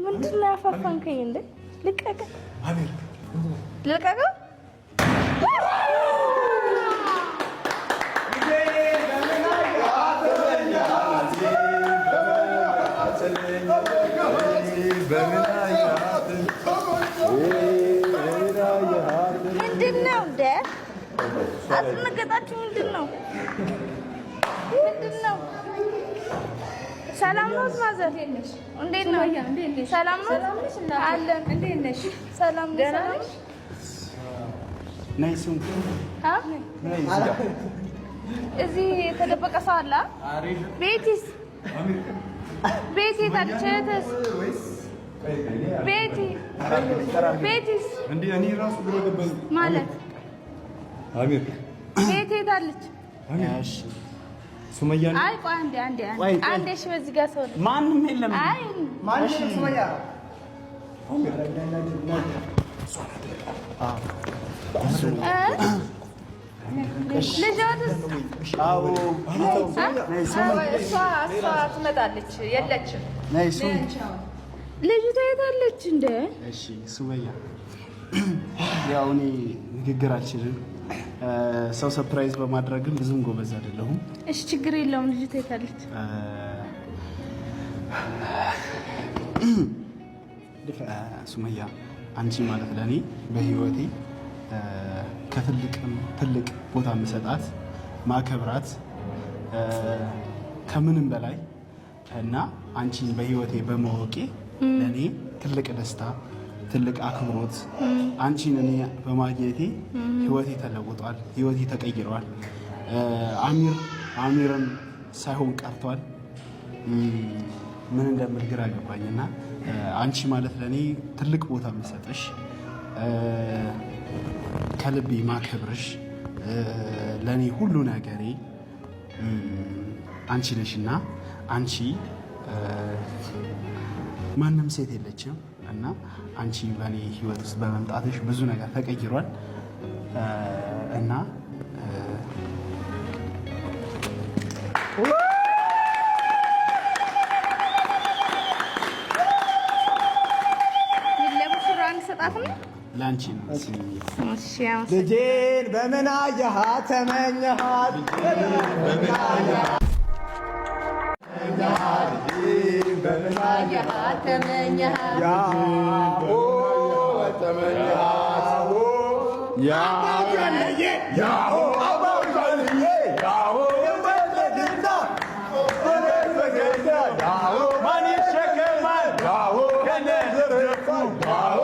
ምንድነው ያፋፋንከኝ እንዴ? ልቀቀ ልቀቀ ምንድነው እንደ አስነገጣችሁ? ምንድነው? ሰላም ነው ማዘር? እንዴት ነው? ሰላም ነው አለን። እንዴት ነሽ? ሰላም ነው። ነይ ሱም እዚህ የተደበቀ ሰው አለ? ቤቲስ ቤቲ ታችተስ ቤቲስ እንዴ እኔ ራሱ ብሎ ገባኝ ማለት አሚር ቤቲ ታለች። እሺ ሱመያ አይ ቆይ አንዴ እሺ በዚህ ጋር ሰው ማንም የለም። አይ ማንም ሱመያ እሷ ትመጣለች የለችም። ልጅቷ የታለች እንደ? እሺ ሱመያ ያው እኔ ንግግር አልችልም። ሰው ሰርፕራይዝ በማድረግም ብዙም ጎበዝ አይደለሁም። እሺ ችግር የለውም። ልጅቷ የታለች? ሱመያ አንቺ ማለት ለኔ በህይወቴ ከትልቅም ትልቅ ቦታ የምሰጣት ማከብራት ከምንም በላይ እና አንቺን በህይወቴ በማወቄ ለኔ ትልቅ ደስታ፣ ትልቅ አክብሮት። አንቺን እኔ በማግኘቴ ህይወቴ ተለውጧል፣ ህይወቴ ተቀይሯል። አሚርን ሳይሆን ቀርቷል። ምን እንደምል ግራ ገባኝና አንቺ ማለት ለኔ ትልቅ ቦታ የምሰጥሽ ከልቤ ማከብርሽ ለኔ ሁሉ ነገሬ አንቺ ነሽና አንቺ ማንም ሴት የለችም እና አንቺ በኔ ህይወት ውስጥ በመምጣትሽ ብዙ ነገር ተቀይሯል እና ላንቺ ነው። እሺ ልጄን በምን አየሃት ተመኘሃት? በምን አየሃት ተመኘሃት? ያሆ ተመኘሃት ያሆ አባውልዬ ያሆ በለግና ያሆ ማን ይሸከማል ያሆ ከነዘረፉ ያሆ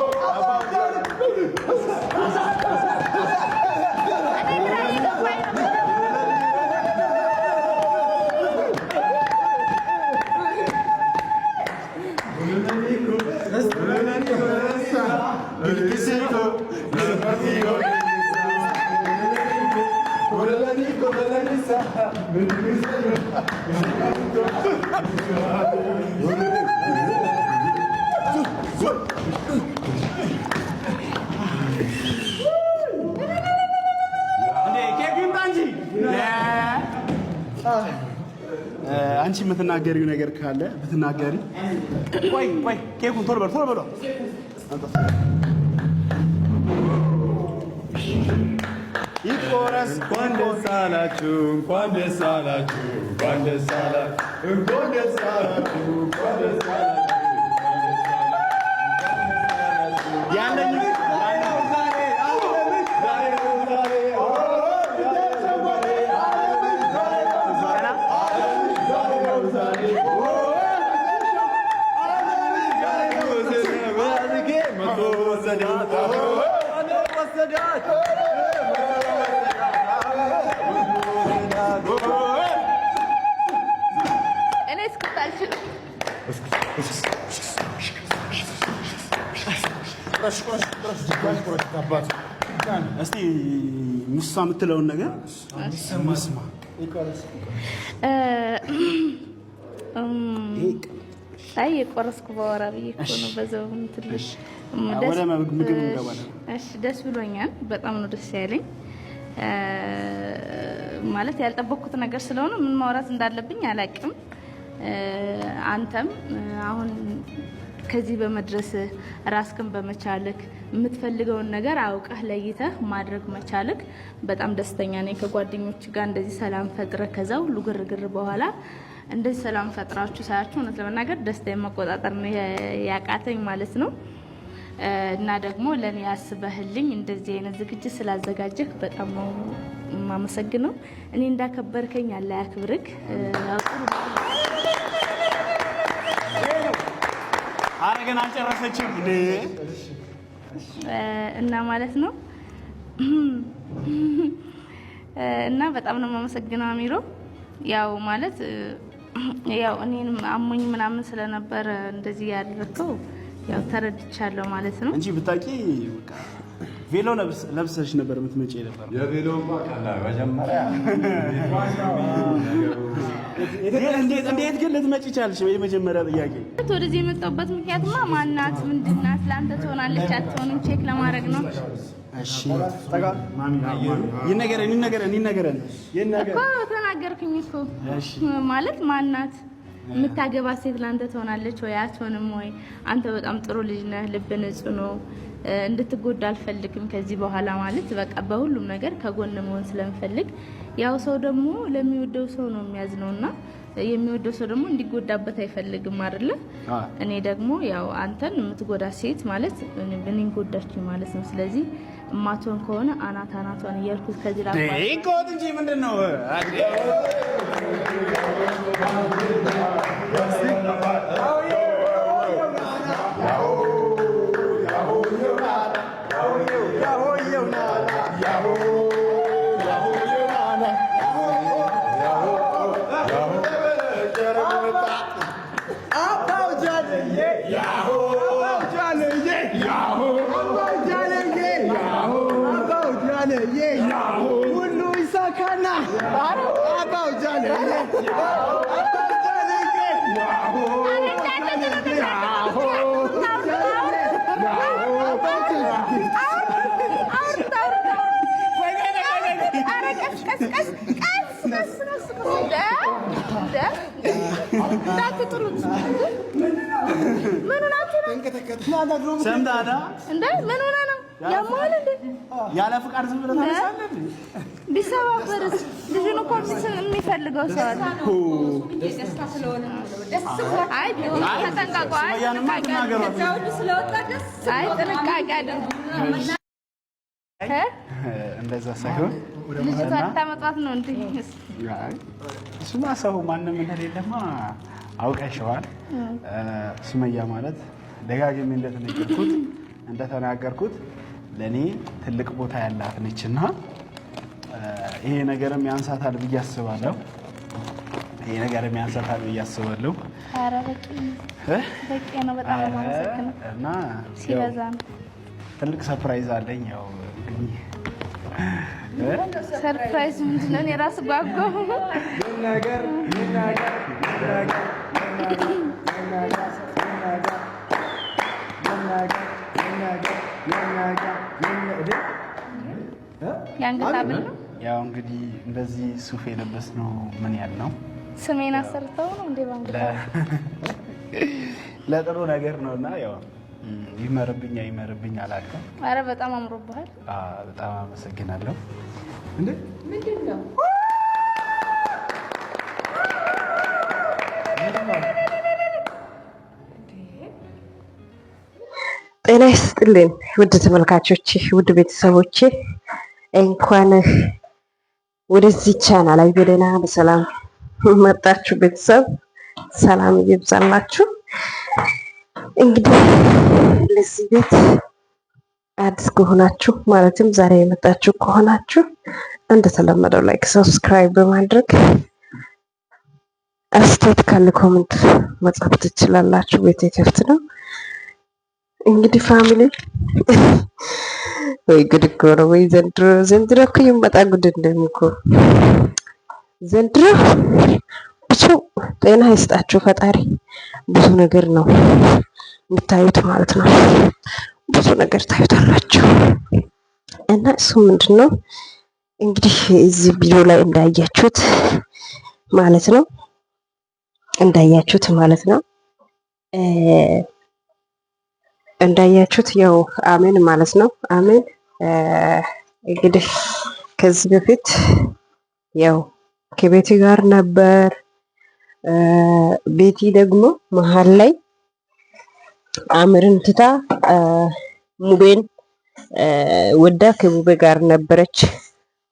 አንቺ የምትናገሪው ነገር ካለ ብትናገሪ። ቆይ ኬኩን ቶሎ በል ይቆረስ። እንኳን ደስ አላችሁ፣ እንኳን ደስ አላችሁ፣ እንኳን ደስ አላችሁ፣ እንኳን ደስ አላችሁ፣ እንኳን ደስ አላችሁ ያለኝ እስቲ ሙሳ የምትለውን ነገር እንስማ። አይ የቆረስኩ ባወራ ብዬ እኮ ነው። በዛው ትልሽ ወደ ምግብ እንገባለን። እሺ ደስ ብሎኛል። በጣም ነው ደስ ያለኝ። ማለት ያልጠበቅኩት ነገር ስለሆነ ምን ማውራት እንዳለብኝ አላቅም። አንተም አሁን ከዚህ በመድረስ ራስክን በመቻልክ የምትፈልገውን ነገር አውቀህ ለይተህ ማድረግ መቻልክ በጣም ደስተኛ ነኝ። ከጓደኞች ጋር እንደዚህ ሰላም ፈጥረህ ከዛ ሁሉ ግርግር በኋላ እንደዚህ ሰላም ፈጥራችሁ ሳያችሁ እውነት ለመናገር ደስታዬን መቆጣጠር ነው ያቃተኝ ማለት ነው። እና ደግሞ ለኔ ያስበህልኝ እንደዚህ አይነት ዝግጅት ስላዘጋጀህ በጣም ነው የማመሰግነው። እኔ እንዳከበርከኝ አለ ያክብርክ። አረገና አልጨረሰችም እና ማለት ነው እና በጣም ነው የማመሰግነው አሚሮ። ያው ማለት ያው እኔንም አሞኝ ምናምን ስለነበር እንደዚህ ያደረከው ያው ተረድቻለሁ ማለት ነው እንጂ ብታቂ በቃ ቬሎ ለብሰሽ ነበር የምትመጪ ነበር። የቬሎው ባካላ መጀመሪያ እንዴት ግን ልትመጪ ቻልሽ? የመጀመሪያ ጥያቄ ወደዚህ የመጣሁበት ምክንያትማ ማናት ምንድናት ለአንተ ትሆናለች አትሆንም ቼክ ለማድረግ ነው። እሺ ይነገረን እኮ ተናገርኩኝ እኮ ማለት ማናት የምታገባ ሴት ለአንተ ትሆናለች ወይ አትሆንም ወይ? አንተ በጣም ጥሩ ልጅ ነህ፣ ልብ ንጹህ ነው። እንድትጎዳ አልፈልግም ከዚህ በኋላ ማለት በቃ በሁሉም ነገር ከጎን መሆን ስለምፈልግ ያው ሰው ደግሞ ለሚወደው ሰው ነው የሚያዝነውና የሚወደው ሰው ደግሞ እንዲጎዳበት አይፈልግም አይደለ? እኔ ደግሞ ያው አንተን የምትጎዳ ሴት ማለት እኔን ጎዳችኝ ማለት ነው። ስለዚህ እማትሆን ከሆነ አናቷን እያልኩት ከዚህ ላይ ቆጥ እንጂ ምንድነው ያለ ፍቃድ ዝም ብለህ ታነሳለህ? ቢሰባበርስ ልጁን እኮ የሚፈልገው ሰው አለ። አይ ተጠንቀቁ። አይ ጥንቃቄ አድርጉ። እንደዛ ሳይሆን ልጅቷ ልታመጣት ነው እንዴ? እሱማ ሰው ማንም እንደሌለማ አውቀሽዋል። ሱመያ ማለት ደጋግሜ እንደተናገርኩት ለኔ ትልቅ ቦታ ያላት ነችና ይሄ ነገርም ያንሳታል ብዬ አስባለሁ። ኧረ በቂ ነው። በጣም አመሰግናለሁ። እና ሲበዛ ነው። ትልቅ ሰርፕራይዝ አለኝ። ያው እንግዲህ ሰርፕራይዝ ምንድነው? እኔ ራስ ጓጓሁ። ያንገት ሐብል ነው። ያው እንግዲህ እንደዚህ ሱፍ የለበስነው ምን ያህል ነው? ስሜን አሰርተው ነው እንዴ? ለጥሩ ነገር ነውና ያው ይመርብኝ አይመርብኝ አላውቅም። ኧረ በጣም አምሮብሃል። በጣም አመሰግናለሁ። እንዴ ምንድነው? ጤና ይስጥልኝ ውድ ተመልካቾቼ፣ ውድ ቤተሰቦቼ እንኳን ወደዚህ ቻናል ላይ በደህና በሰላም መጣችሁ። ቤተሰብ ሰላም ይብዛላችሁ። እንግዲህ ለዚህ ቤት አዲስ ከሆናችሁ ማለትም ዛሬ የመጣችሁ ከሆናችሁ እንደተለመደው ላይክ፣ ሰብስክራይብ በማድረግ አስተያየት ካለ ኮሜንት መጻፍ ትችላላችሁ። ቤት ክፍት ነው። እንግዲህ ፋሚሊ ወይ ጉድ እኮ ነው። ወይ ዘንድሮ እኮ ይመጣ ጉድ እንደምኮ ዘንድሮ ብቻ ጤና ይስጣችሁ ፈጣሪ። ብዙ ነገር ነው የምታዩት ማለት ነው። ብዙ ነገር ታዩታላችሁ እና እሱ ምንድነው እንግዲህ እዚህ ቪዲዮ ላይ ማለት ነው እንዳያችሁት ማለት ነው እንዳያችሁት ያው አሜን ማለት ነው። አሜን እንግዲህ ከዚህ በፊት ያው ከቤቲ ጋር ነበር። ቤቲ ደግሞ መሀል ላይ አምርን ትታ ሙቤን ወዳ ከሙቤ ጋር ነበረች።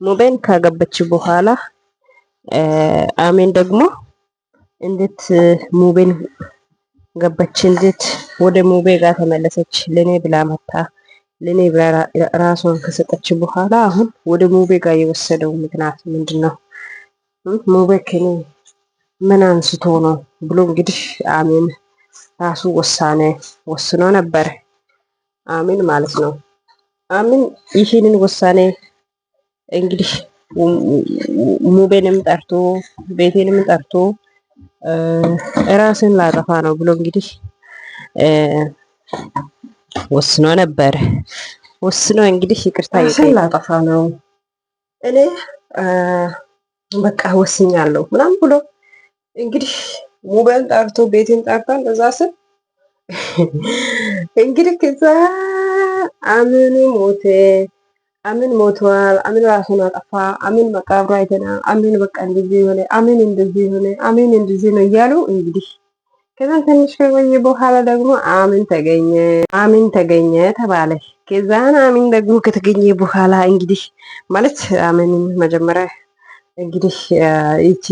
ሙቤን ካገበች በኋላ አሜን ደግሞ እንዴት ሙቤን ገባች? እንዴት ወደ ሙቤ ጋር ተመለሰች? ለኔ ብላ መታ ለኔ ብላ ራሷን ከሰጠች በኋላ አሁን ወደ ሙቤ ጋር የወሰደው ምክንያት ምንድነው? ሙቤ ከኔ ምን አንስቶ ነው ብሎ እንግዲህ አሜን ራሱ ውሳኔ ወስኖ ነበር። አሜን ማለት ነው። አሜን ይህንን ውሳኔ እንግዲህ ሙቤንም ጠርቶ ቤቴንም ጠርቶ ራስን ላጠፋ ነው ብሎ እንግዲህ ወስኖ ነበር። ወስኖ እንግዲህ ይቅርታ ራስን ላጠፋ ነው እኔ በቃ ወስኛለሁ ምናምን ብሎ እንግዲህ ሙቤን ጠርቶ ቤቴን ጠርቷል። እዛ ስል እንግዲህ ከዛ አሜን ሞተ። አሜን ሞቷል። አሜን ራሱን አጠፋ። አሜን መቃብሩ አይተና አሜን በቃ እንደዚህ ሆነ። አሜን እንደዚህ ሆነ። አሜን እንደዚህ ነው እያሉ እንግዲህ ከዛ ትንሽ ከቆየ በኋላ ደግሞ አሜን ተገኘ። አሜን ተገኘ ተባለ። ከዛን አሜን ደግሞ ከተገኘ በኋላ እንግዲህ ማለት አሜን መጀመሪያ እንግዲህ እቺ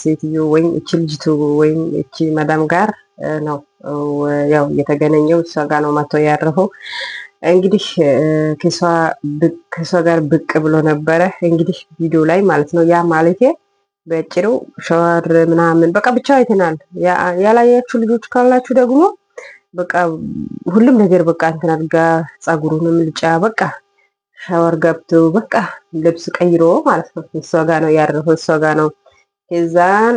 ሴትዮ ወይም እቺ ልጅቱ ወይም እቺ መዳም ጋር ነው ያው የተገናኘው። እሷ ጋር ነው መጥቶ ያረፈው። እንግዲህ ከሷ ጋር ብቅ ብሎ ነበረ እንግዲህ ቪዲዮ ላይ ማለት ነው። ያ ማለት በጭሩ ሻወር ምናምን በቃ ብቻ አይተናል። ያላያችሁ ልጆች ካላችሁ ደግሞ በቃ ሁሉም ነገር በቃ እንትን አድርጋ ጸጉሩንም ልጫ በቃ ሻወር ገብቶ በቃ ልብስ ቀይሮ ማለት ነው። እሷ ጋር ነው ያረፈው። እሷ ጋር ነው። ከዛን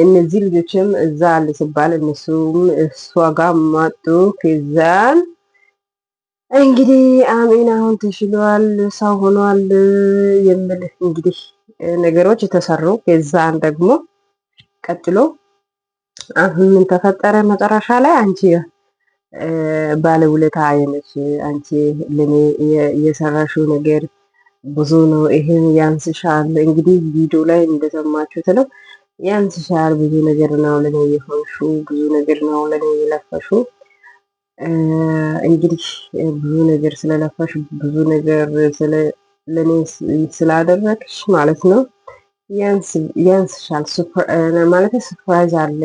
እነዚህ ልጆችም እዛ አለ ሲባል እነሱም እሷ ጋር መጡ። ከዛን እንግዲህ አሜን አሁን ተሽሏል፣ ሰው ሆኗል የሚል እንግዲህ ነገሮች የተሰሩ። ከዛን ደግሞ ቀጥሎ አሁን ምን ተፈጠረ? መጨረሻ ላይ አንቺ ባለውለታ አይነች፣ አንቺ ለኔ የሰራሽው ነገር ብዙ ነው፣ ይሄን ያንስሻል። እንግዲህ ቪዲዮ ላይ እንደሰማችሁት ነው፣ ያንስሻል፣ ብዙ ነገር ነው ለኔ የሆንሽው፣ ብዙ ነገር ነው ለኔ የለፈሽው። እንግዲህ ብዙ ነገር ስለለፋሽ ብዙ ነገር ለኔ ስላደረግሽ ማለት ነው ያንስሻል ማለት ሰርፕራይዝ አለ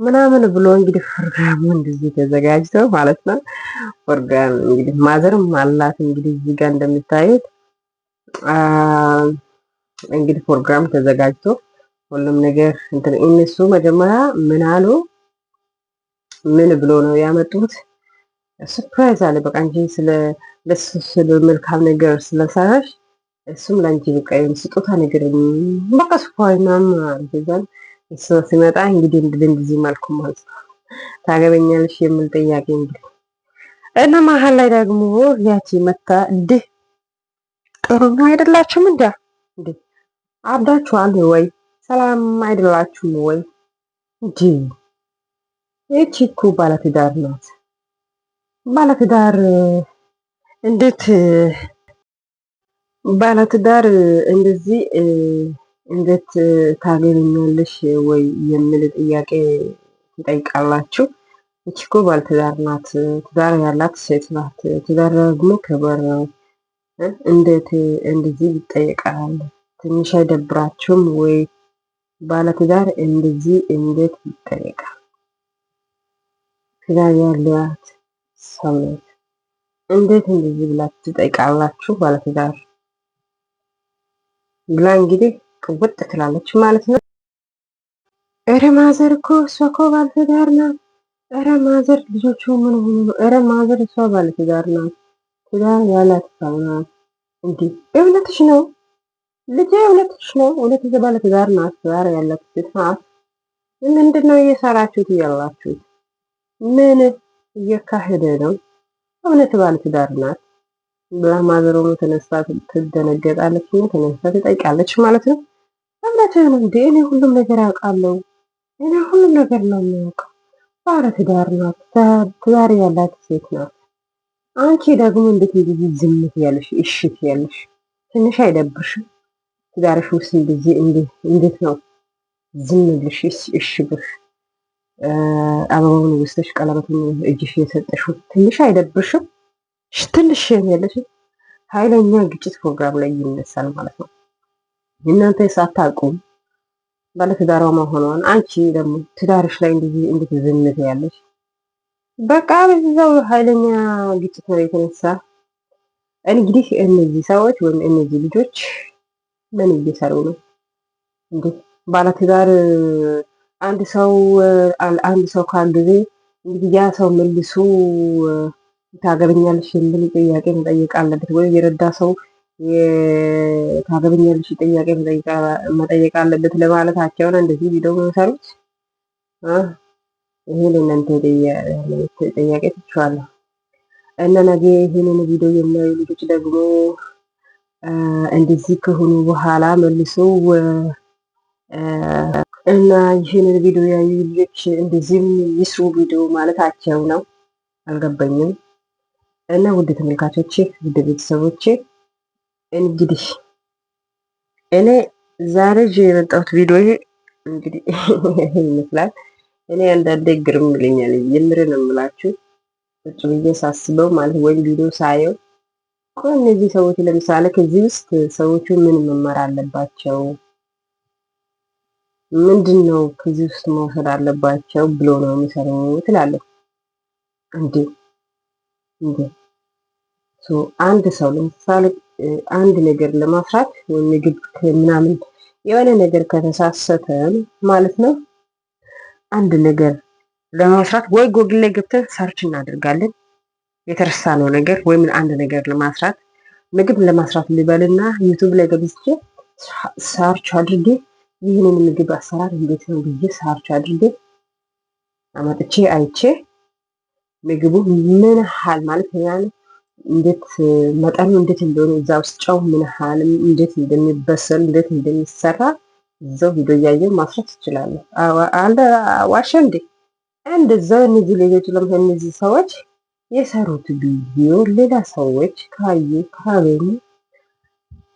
ምናምን ብሎ እንግዲህ ፕሮግራሙ እንደዚህ ተዘጋጅቶ ማለት ነው። ፕሮግራም እንግዲህ ማዘርም አላት እንግዲህ እዚህ ጋር እንደምታዩት እንግዲህ ፕሮግራም ተዘጋጅቶ ሁሉም ነገር እንትን እነሱ መጀመሪያ ምን አሉ? ምን ብሎ ነው ያመጡት? ሰርፕራይዝ አለ። በቃ እንጂ ስለ መልካም ነገር ስለሰራሽ እሱም ለአንቺ በቃ ስጦታ ነገር በቃ ሰርፕራይዝ ምናምን አድርገን እሱ ሲመጣ እንግዲህ እንደዚህ መልኩ ማለት ነው ታገበኛለሽ የሚል ጥያቄ እንግዲህ እና መሀል ላይ ደግሞ ያቺ መታ እንዴ ጥሩ ነው አይደላችሁም? እንዴ አብዳችኋል ወይ? ሰላም አይደላችሁም ወይ? እንጂ እቺ እኮ ባለትዳር ናት። ባለትዳር እንዴት ባለትዳር እንደዚህ እንዴት ታገኛለሽ ወይ የሚል ጥያቄ ትጠይቃላችሁ። እቺ እኮ ባለትዳር ናት። ትዳር ያላት ሴት ናት። ትዳር ደግሞ ክብር ነው። እንዴት እንደዚህ ይጠየቃል? ትንሽ አይደብራችሁም ወይ? ባለትዳር እንደዚህ እንዴት ይጠየቃል? ትዳር ያላት ሰው እንዴት እንደዚህ ብላችሁ ትጠይቃላችሁ? ባለትዳር ብላ እንግዲህ ቅውጥ ትላለች ማለት ነው። እረ ማዘር እኮ እሷ እኮ ባለትዳር ናት። እረ ማዘር ልጆቹ ምን ሆኑ ነው? እረ ማዘር እሷ ባለትዳር ናት። ትዳር ያላት ሰው ናት። እንዲህ እውነትሽ ነው ልጄ፣ እውነትሽ ነው። እውነት ባለትዳር ናት። ትዳር ያላት ሴት ናት። ምንድን ነው እየሰራችሁት ያላችሁት? ምን እየካሄደ ነው? እውነት ባለትዳር ናት። ብላ ማዘሮ ተነስታ ትደነገጣለች እና ተነስታ ትጠይቃለች ማለት ነው። እምነትህ ነው እንዴ? እኔ ሁሉም ነገር አውቃለሁ። እኔ ሁሉም ነገር ነው የሚያውቀው። ባለ ትዳር ናት፣ ትዳር ያላት ሴት ናት። አንቺ ደግሞ እንዴት እንደዚህ ዝም ትያለሽ? እሺ ትያለሽ? ትንሽ አይደብርሽም? ትዳርሽ ውስጥ እንደዚህ እንዴት ነው ዝም ብለሽ እሺ ብለሽ አበባውን ወስደሽ ቀለበቱን እጅሽ የሰጠሽው ትንሽ አይደብርሽም? ትንሽ ያለሽ ኃይለኛ ግጭት ፕሮግራም ላይ ይነሳል ማለት ነው። እናንተ ሳታውቁም ባለትዳሯ መሆኗን አንቺ ደግሞ ትዳርሽ ላይ እንደዚህ እንዴት ዝም ትያለሽ? በቃ በዛው ኃይለኛ ግጭት ነው የተነሳ። እንግዲህ እነዚህ ሰዎች ወይም እነዚህ ልጆች ምን እየሰሩ ነው እንዴ? ባለትዳር አንድ ሰው ካገዘ እንግዲህ ያ ሰው መልሶ ታገበኛለሽ የሚል ጥያቄ መጠየቅ አለበት ወይ? የረዳ ሰው ታገበኛለሽ ጥያቄ መጠየቅ አለበት ለማለታቸው ነው እንደዚህ ቪዲዮ የሚሰሩት። ይሄ ለእናንተ ጥያቄ ትችላለሁ። እና ነገ ይህንን ቪዲዮ የሚያዩ ልጆች ደግሞ እንደዚህ ከሆኑ በኋላ መልሶ እና ይህንን ቪዲዮ ያዩ ልጆች እንደዚህም ይስሩ ቪዲዮ ማለታቸው ነው። አልገባኝም። እና ውድ ተመልካቾቼ፣ ውድ ቤተሰቦቼ እንግዲህ እኔ ዛሬ የመጣሁት ቪዲዮ ይሄ እንግዲህ ይመስላል። እኔ አንዳንዴ ግርም ይለኛል። የምር ነው የምላችሁ ቁጭ ብዬ ሳስበው ማለት ወይም ቪዲዮ ሳየው እነዚህ ሰዎች ለምሳሌ ከዚህ ውስጥ ሰዎቹ ምን መማር አለባቸው? ምንድን ነው ከዚህ ውስጥ መውሰድ አለባቸው ብሎ ነው የሚሰሩት እላለሁ። እንዴ አንድ ሰው ለምሳሌ አንድ ነገር ለማፍራት ወይም ምግብ ምናምን የሆነ ነገር ከተሳሰተ ማለት ነው አንድ ነገር ለማስራት ወይ ጎግል ላይ ገብተን ሰርች እናደርጋለን የተረሳነው ነገር ወይም አንድ ነገር ለማስራት ምግብ ለማስራት ልበልና ዩቲዩብ ላይ ገብቼ ሰርች አድርጌ ይህንን ምግብ አሰራር እንዴት ነው ብዬ ሰርች አድርጌ አመጥቼ አይቼ ምግቡ ምን ያህል ማለት ያን እንዴት መጠኑ እንዴት እንደሆነ እዛ ውስጥ ጨው ምን ያህል እንዴት እንደሚበሰል እንዴት እንደሚሰራ እዛው ቪዲዮ እያየሁ ማስራት እችላለሁ። አንድ ዋሸ እንዴ? እንደዛው እነዚህ ልጆች ለምን እነዚህ ሰዎች የሰሩት ቪዲዮ ሌላ ሰዎች ካዩ ካገኙ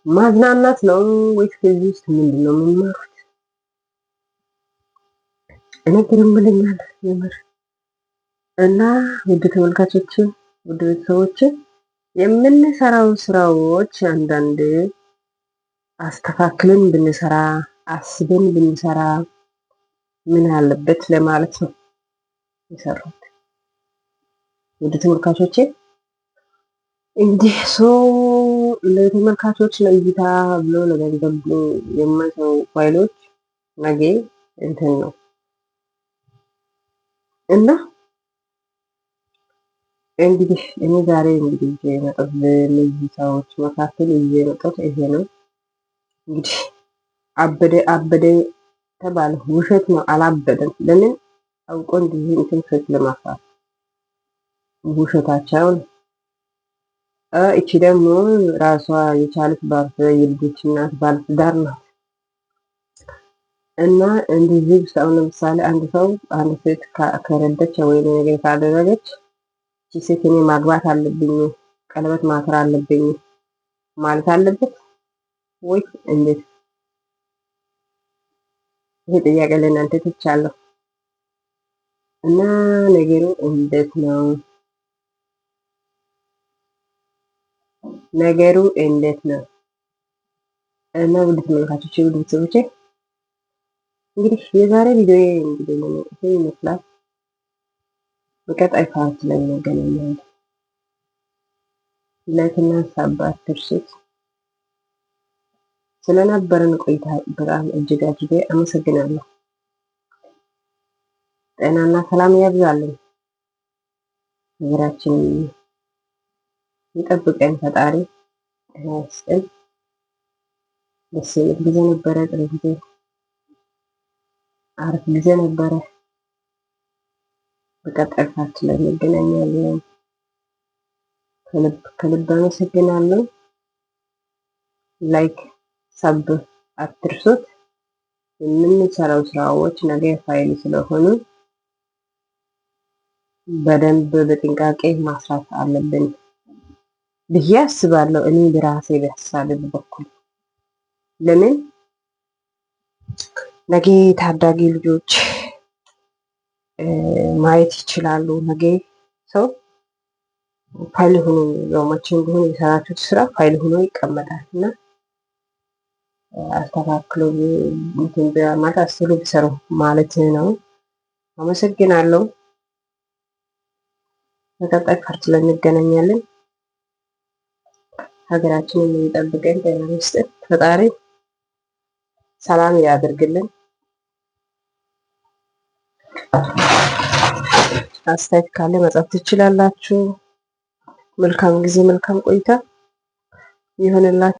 ማዝናናት ነው ወይስ ከዚህ ውስጥ ምንድን ነው የምንማሩት? እኔ ግርም ብሎኛል የምር። እና ውድ ተመልካቾች፣ ውድ ቤተሰቦች የምንሰራው ስራዎች አንዳንድ አስተካክለን ብንሰራ አስበን ብንሰራ ምን አለበት ለማለት ነው የሰሩት። ውድ ተመልካቾቼ እንዲህ ሰው ለተመልካቾች ለእይታ ብሎ ለገንዘብ ብሎ የማይሰሩ ፋይሎች ነገ እንትን ነው እና እንግዲህ እኔ ዛሬ እንግዲህ የመጣሁት በእነዚህ ሰዎች መካከል የመጣሁት ይሄ ነው። እንግዲህ አበደ ተባለ ውሸት ነው። አላበደም። ለምን አውቆ እንዲህ እንትን ፌክ ለማፍራት ውሸታቸውን። እቺ ደግሞ ራሷ የቻለች የልጆች እናት ባለትዳር ናት። እና እንደዚህ ሰው ለምሳሌ አንድ ሰው አንድ ሴት ከረደች ወይ ነገር ካደረገች እቺ ሴት እኔ ማግባት አለብኝ ቀለበት ማሰር አለብኝ ማለት አለበት ወይ እንዴት? ይሄ ጥያቄ ለእናንተ ትቻለሁ። እና ነገሩ እንዴት ነው? ነገሩ እንዴት ነው? እና ውድ ተመልካቾቼ፣ ውድ ቤተሰቦቼ እንግዲህ የዛሬ ቪዲዮ እንግዲህ ይሄ ይመስላል። በቀጣይ ፓርት ላይ እንገናኛለን። ላይክ እና ሳባት ትርሱት። ስለነበረን ቆይታ በጣም እጅግ አድርጌ አመሰግናለሁ። ጤናና ሰላም ያብዛልን። ሀገራችን ይጠብቀን ፈጣሪ። ይስጥን። ደስ የሚል ጊዜ ነበረ። ጥሩ ጊዜ፣ አሪፍ ጊዜ ነበረ። በቀጣይ ፓርት ላይ እንገናኛለን። ከልብ አመሰግናለሁ። ላይክ ሰብ አትርሱት። የምንሰራው ስራዎች ነገ ፋይል ስለሆኑ በደንብ በጥንቃቄ ማስራት አለብን ብዬ አስባለሁ። እኔ በራሴ በሀሳብ በኩል ለምን ነገ ታዳጊ ልጆች ማየት ይችላሉ። ነገ ሰው ፋይል ሆኖ ያው መቼም ቢሆን የሰራችሁት ስራ ፋይል ሆኖ ይቀመጣል እና አስተካክሎ እንትን ማለት አስሩ ቢሰሩ ማለት ነው። አመሰግናለሁ። በቀጣይ ፓርት ላይ እንገናኛለን። ሀገራችንን የሚጠብቀን ጤና ይስጠን ፈጣሪ፣ ሰላም ያድርግልን። አስተያየት ካለ መጻፍ ትችላላችሁ። መልካም ጊዜ፣ መልካም ቆይታ ይሁንላችሁ።